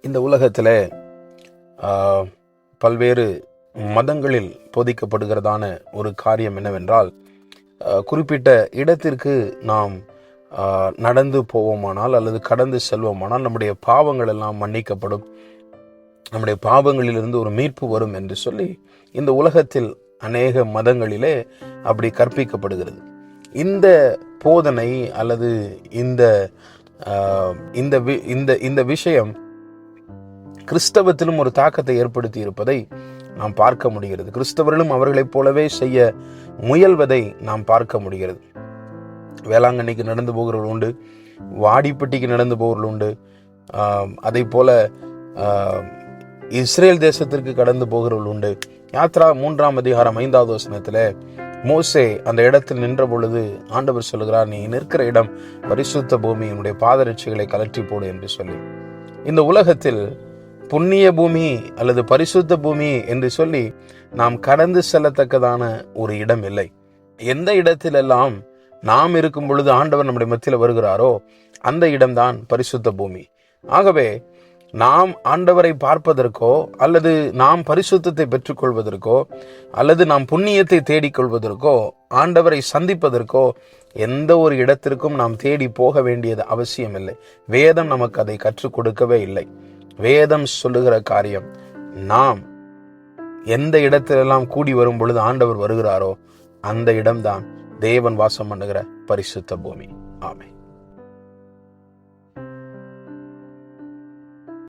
இந்த உலகத்தில் பல்வேறு மதங்களில் போதிக்கப்படுகிறதான ஒரு காரியம் என்னவென்றால், குறிப்பிட்ட இடத்திற்கு நாம் நடந்து போவோமானால் அல்லது கடந்து செல்வோமானால் நம்முடைய பாவங்கள் எல்லாம் மன்னிக்கப்படும், நம்முடைய பாவங்களிலிருந்து ஒரு மீட்பு வரும் என்று சொல்லி இந்த உலகத்தில் அநேக மதங்களிலே அப்படி கற்பிக்கப்படுகிறது. இந்த போதனை அல்லது இந்த விஷயம் கிறிஸ்தவத்திலும் ஒரு தாக்கத்தை ஏற்படுத்தி இருப்பதை நாம் பார்க்க முடிகிறது. கிறிஸ்தவர்களும் அவர்களைப் போலவே செய்ய முயல்வதை நாம் பார்க்க முடிகிறது. வேளாங்கண்ணிக்கு நடந்து போகிறவர்கள் உண்டு, வாடிப்பட்டிக்கு நடந்து போகிறவர்கள் உண்டு, அதை போல இஸ்ரேல் தேசத்திற்கு கடந்து போகிறவர்கள் உண்டு. யாத்ரா 3ஆம் அதிகாரம் 5வது வசனத்துல மோசே அந்த இடத்தில் நின்ற பொழுது ஆண்டவர் சொல்லுகிறார், நீ நிற்கிற இடம் பரிசுத்த பூமி, என்னுடைய பாதரட்சிகளை கலற்றி போடு என்று சொல்லி. இந்த உலகத்தில் புண்ணிய பூமி அல்லது பரிசுத்த பூமி என்று சொல்லி நாம் கடந்து செல்லத்தக்கதான ஒரு இடம் இல்லை. எந்த இடத்திலெல்லாம் நாம் இருக்கும் பொழுது ஆண்டவர் நம்முடைய மத்தியில் வருகிறாரோ அந்த இடம்தான் பரிசுத்த பூமி. ஆகவே நாம் ஆண்டவரை பார்ப்பதற்கோ அல்லது நாம் பரிசுத்தத்தை பெற்றுக்கொள்வதற்கோ அல்லது நாம் புண்ணியத்தை தேடிக்கொள்வதற்கோ ஆண்டவரை சந்திப்பதற்கோ எந்த ஒரு இடத்திற்கும் நாம் தேடி போக வேண்டியது அவசியம் இல்லை. வேதம் நமக்கு அதை கற்றுக் கொடுக்கவே இல்லை. வேதம் சொல்லுகிற காரியம், நாம் எந்த இடத்திலெல்லாம் கூடி வரும் பொழுது ஆண்டவர் வருகிறாரோ அந்த இடம்தான் தேவன் வாசம் பண்ணுகிற பரிசுத்த பூமி. ஆமென்.